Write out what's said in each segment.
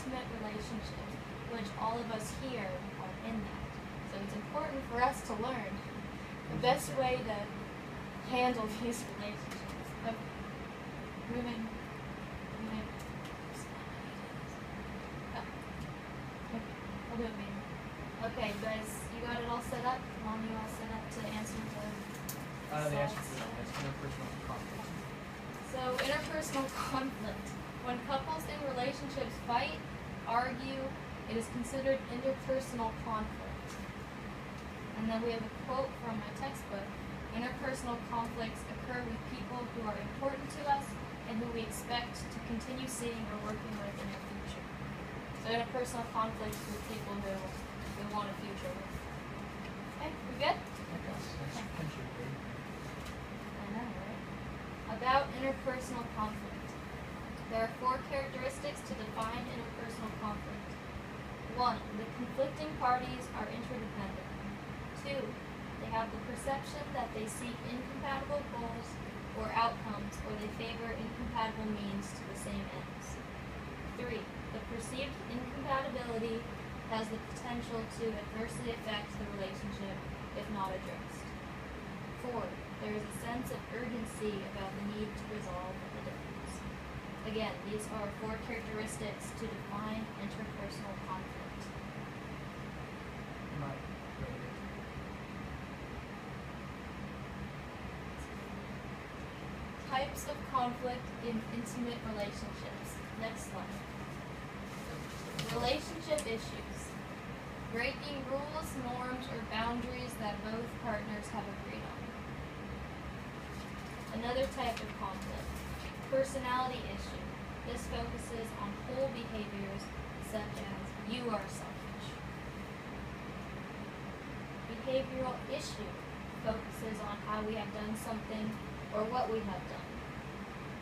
intimate relationships, which all of us here are in that. So it's important for us to learn the best way to handle these relationships. Okay. Moving. Oh. Okay. We'll do it later. Okay, guys, you got it all set up? Mom, you all set up to answer the answer to that. That's interpersonal conflict. So, interpersonal conflict. When couples in relationships fight, argue, it is considered interpersonal conflict. And then we have a quote from my textbook. Interpersonal conflicts occur with people who are important to us and who we expect to continue seeing or working with in the future. So interpersonal conflicts with people who we want a future with. Okay, we good? I know, right? About interpersonal conflict. There are 4 characteristics to define interpersonal conflict. 1. The conflicting parties are interdependent. 2. They have the perception that they seek incompatible goals or outcomes, or they favor incompatible means to the same ends. 3. The perceived incompatibility has the potential to adversely affect the relationship if not addressed. 4. There is a sense of urgency about the need to resolve the difference. Again, these are 4 characteristics to define interpersonal conflict. Types of conflict in intimate relationships. Next slide. Relationship issues. Breaking rules, norms, or boundaries that both partners have agreed on. Another type of conflict. Personality issue. This focuses on whole behaviors such as you are selfish. Behavioral issue focuses on how we have done something or what we have done.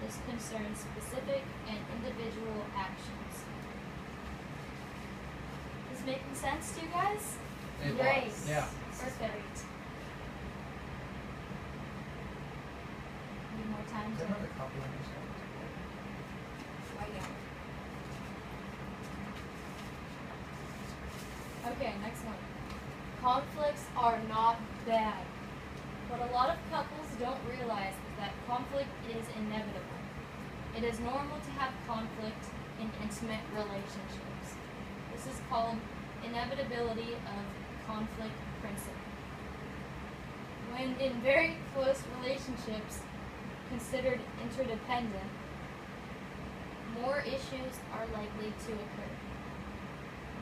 This concerns specific and individual actions. Is this making sense to you guys? Great. Yeah. Perfect. Need more time Is to there another copy on this one? write down. Okay, next one. Conflicts are not bad. What a lot of couples don't realize is that conflict is inevitable. It is normal to have conflict in intimate relationships. This is called inevitability of conflict principle. When in very close relationships considered interdependent, more issues are likely to occur.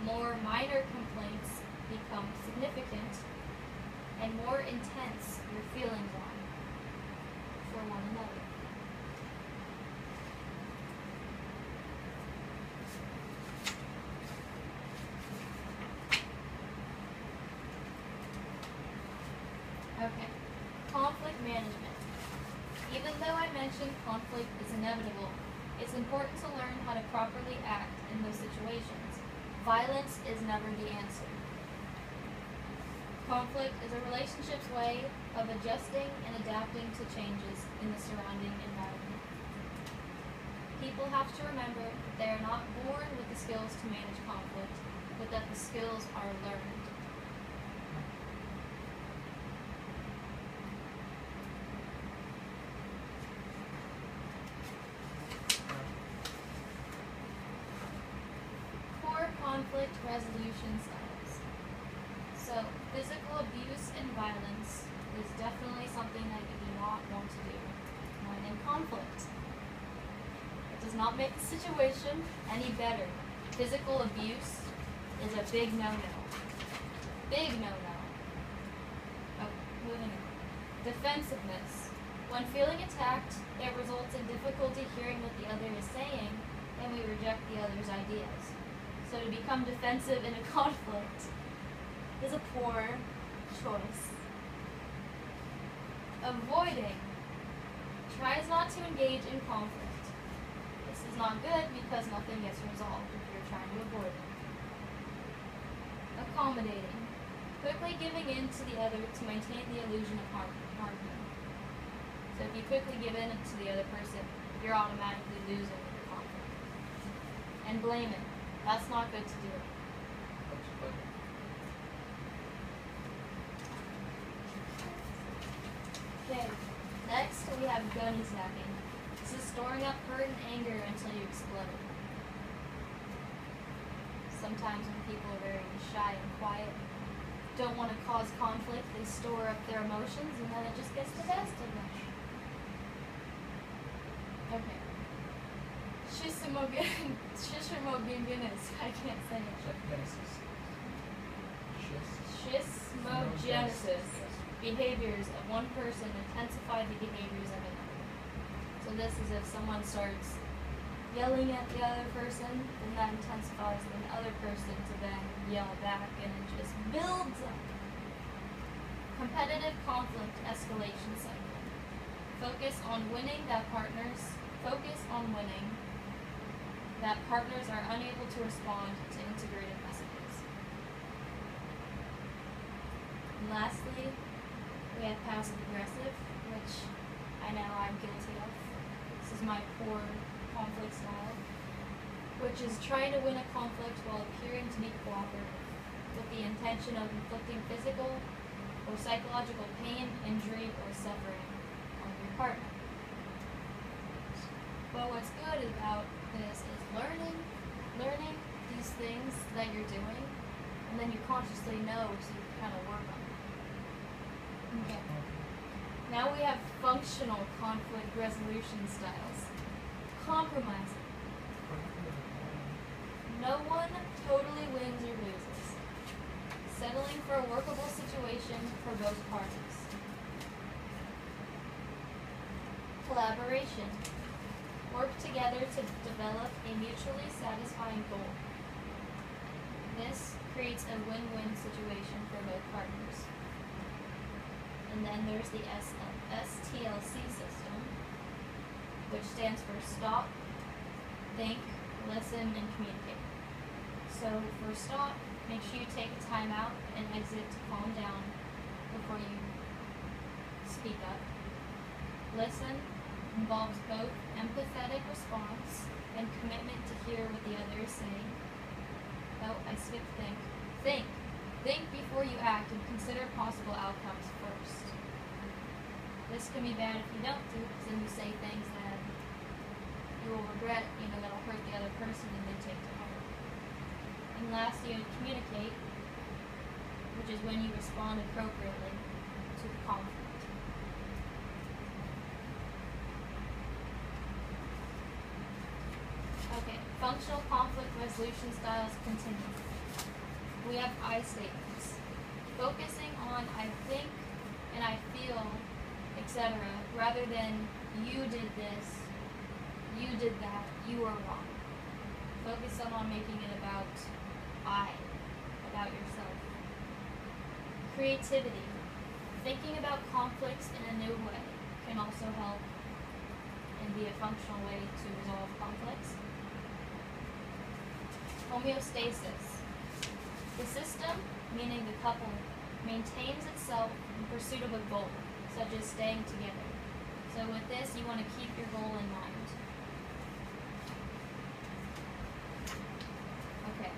More minor complaints become significant, and more intense your feelings are for one another. Okay, conflict management. Even though I mentioned conflict is inevitable, it's important to learn how to properly act in those situations. Violence is never the answer. Conflict is a relationship's way of adjusting and adapting to changes in the surrounding environment. People have to remember that they are not born with the skills to manage conflict, but that the skills are learned. Core conflict resolution styles. So, physical abuse and violence is definitely something that you do not want to do when in conflict. It does not make the situation any better. Physical abuse is a big no-no. Big no-no. Oh, moving on. Defensiveness. When feeling attacked, it results in difficulty hearing what the other is saying, and we reject the other's ideas. So to become defensive in a conflict is a poor choice. Avoiding. Tries not to engage in conflict. This is not good because nothing gets resolved if you're trying to avoid it. Accommodating. Quickly giving in to the other to maintain the illusion of harmony. So if you quickly give in to the other person, you're automatically losing the conflict. And blaming. That's not good to do. Okay, next we have gunny sacking. This is storing up hurt and anger until you explode. Sometimes when people are very shy and quiet, don't want to cause conflict, they store up their emotions and then it just gets the best of them. Okay. Schismogenesis. I can't say it. Schismogenesis. Behaviors of one person intensify the behaviors of another. So this is if someone starts yelling at the other person, then that intensifies the other person to then yell back, and it just builds up. Competitive conflict escalation cycle. Focus on winning that partners are unable to respond to integrated messages. And lastly, we have passive aggressive, which I know I'm guilty of. This is my poor conflict style, which is trying to win a conflict while appearing to be cooperative, with the intention of inflicting physical or psychological pain, injury, or suffering on your partner. But what's good about this is learning these things that you're doing, and then you consciously know so you can kind of work on it. Okay. Now we have functional conflict resolution styles. Compromising. No one totally wins or loses. Settling for a workable situation for both parties. Collaboration. Work together to develop a mutually satisfying goal. This creates a win-win situation for both partners. And then there's the STLC system, which stands for stop, think, listen, and communicate. So for stop, make sure you take a time out and exit to calm down before you speak up. Listen involves both empathetic response and commitment to hear what the other is saying. Oh, I skipped think. Think. Think before you act and consider possible outcomes first. This can be bad if you don't do, because then you say things that you will regret, that'll hurt the other person and they take to heart. And lastly, you communicate, which is when you respond appropriately to the conflict. Okay, functional conflict resolution styles continue. We have I statements. Focusing on I think and I feel, etc., rather than you did this, you did that, you are wrong. Focus on making it about about yourself. Creativity. Thinking about conflicts in a new way can also help and be a functional way to resolve conflicts. Homeostasis. The system, meaning the couple, maintains itself in pursuit of a goal, such as staying together. So with this, you want to keep your goal in mind. Okay.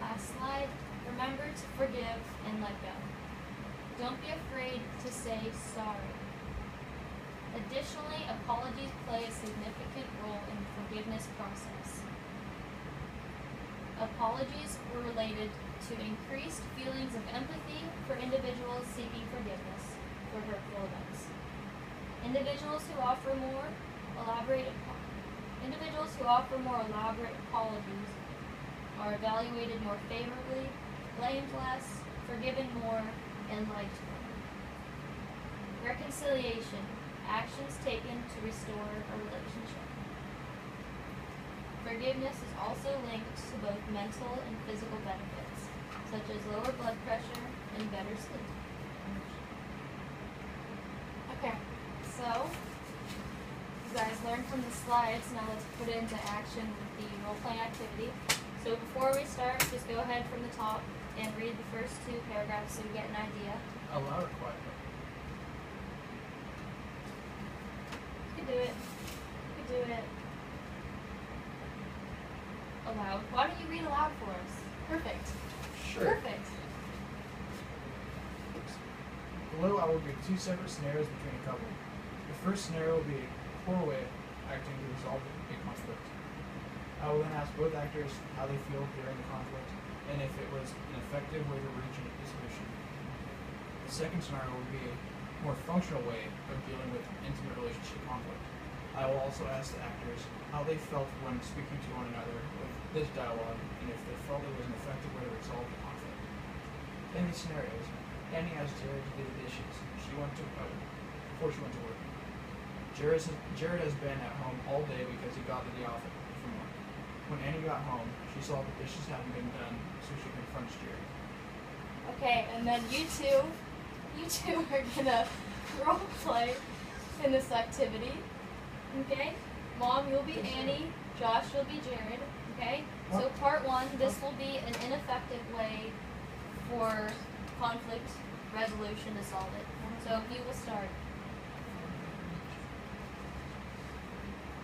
Last slide. Remember to forgive and let go. Don't be afraid to say sorry. Additionally, apologies play a significant role in the forgiveness process. Apologies were related to increased feelings of empathy for individuals seeking forgiveness for hurtful events. Individuals who offer more elaborate apologies are evaluated more favorably, blamed less, forgiven more, and liked more. Reconciliation. Actions taken to restore a relationship. Forgiveness is also linked to both mental and physical benefits, such as lower blood pressure and better sleep. Okay, so you guys learned from the slides. Now let's put it into action with the role-playing activity. So before we start, just go ahead from the top and read the first two paragraphs so you get an idea. Aloud or quiet? You can do it. aloud. Why don't you read aloud for us? Perfect. Sure. Perfect. Below, I will give two separate scenarios between a couple. The first scenario will be a poor way of acting to resolve a conflict. I will then ask both actors how they feel during the conflict and if it was an effective way to reach a solution. The second scenario will be a more functional way of dealing with intimate relationship conflict. I will also ask the actors how they felt when speaking to one another with this dialogue and if they felt it was an effective way to resolve the conflict. In these scenarios, Annie asked Jared to do the dishes before she went to work. Jared has been at home all day because he got the day off from work. When Annie got home, she saw the dishes hadn't been done, so she confronts Jared. Okay, and then you two are gonna role play in this activity. Okay? Mom, you'll be Annie. Josh, you'll be Jared. Okay? So part one, this will be an ineffective way for conflict resolution to solve it. So if you will start.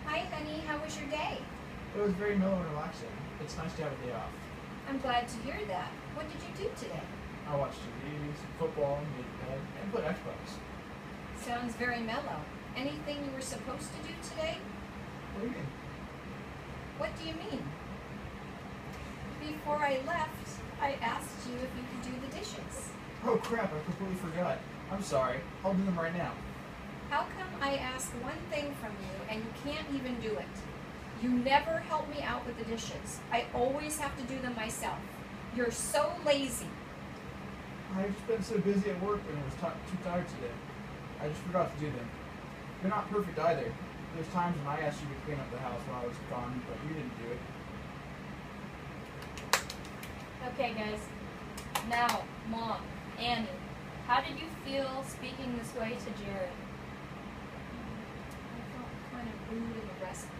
Hi, honey. How was your day? It was very mellow and relaxing. It's nice to have a day off. I'm glad to hear that. What did you do today? I watched TV, some football, made bed, and played Xbox. Sounds very mellow. Anything you were supposed to do today? What do you mean? What do you mean? Before I left, I asked you if you could do the dishes. Oh crap, I completely forgot. I'm sorry. I'll do them right now. How come I ask one thing from you and you can't even do it? You never help me out with the dishes. I always have to do them myself. You're so lazy. I've just been so busy at work and was too tired today. I just forgot to do them. You're not perfect either. There's times when I asked you to clean up the house while I was gone, but you didn't do it. Okay, guys. Now, Mom, Annie, how did you feel speaking this way to Jared? I felt kind of rude and aggressive.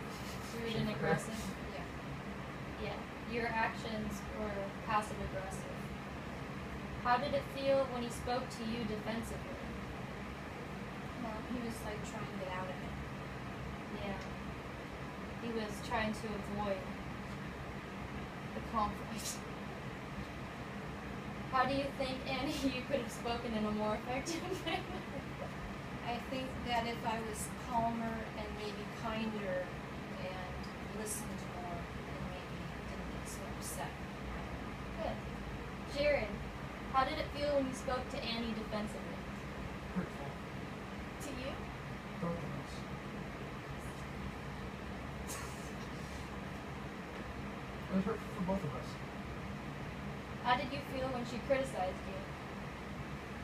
Rude and aggressive? Yeah. Yeah. Your actions were passive aggressive. How did it feel when he spoke to you defensively? Well, he was like trying to get out of it. Yeah. He was trying to avoid the conflict. How do you think, Annie, you could have spoken in a more effective manner? I think that if I was calmer and maybe kinder and listened more, then maybe didn't get so upset. Good. Jared, how did it feel when you spoke to Annie defensively? Hurtful. To you? Both of us. It was hurtful for both of us. How did you feel when she criticized you?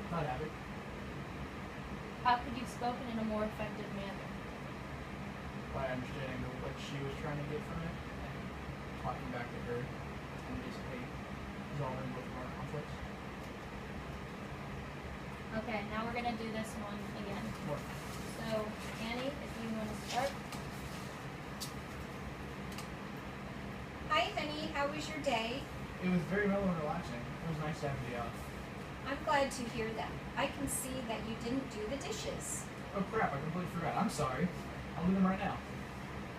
Not happy. How could you have spoken in a more effective manner? By understanding what she was trying to get from it and talking back to her and basically resolving both of our conflicts. Okay, now we're gonna do this one again. More. So, Annie, if you want to start. Hi, honey. How was your day? It was very mellow and relaxing. It was nice to have a day off. I'm glad to hear that. I can see that you didn't do the dishes. Oh crap, I completely forgot. I'm sorry. I'll do them right now.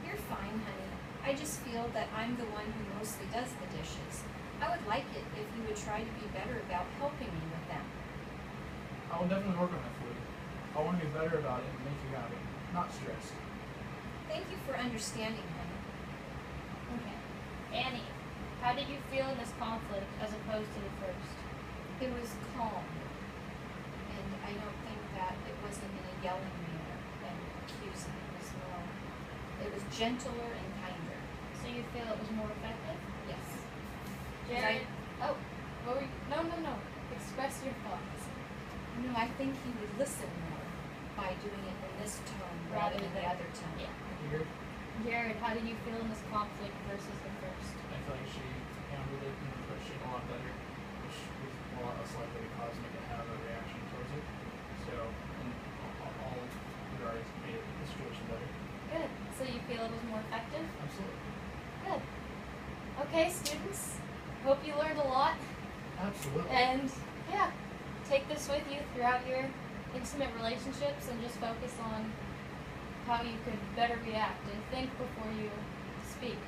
You're fine, honey. I just feel that I'm the one who mostly does the dishes. I would like it if you would try to be better about helping me with them. I will definitely work on that for you. I want to be better about it and make you happy, not stressed. Thank you for understanding, honey. Okay. Annie, how did you feel in this conflict as opposed to the first? It was calm, and I don't think that it wasn't in a yelling manner and accusing. It was gentler and kinder. So you feel it was more effective? Yes. Jared? Oh, what were you? No. Express your thoughts. No, I think he would listen more by doing it in this tone rather than the other tone. Yeah. You heard? Jared, how did you feel in this conflict versus the first? I feel like she handled it and approached it a lot better, which was a lot less likely to cause me to have a reaction towards it. So, in all regards, it made the situation better. Good. So you feel it was more effective? Absolutely. Good. Okay, students. Hope you learned a lot. Absolutely. And yeah, take this with you throughout your intimate relationships and just focus on how you could better react and think before you speak.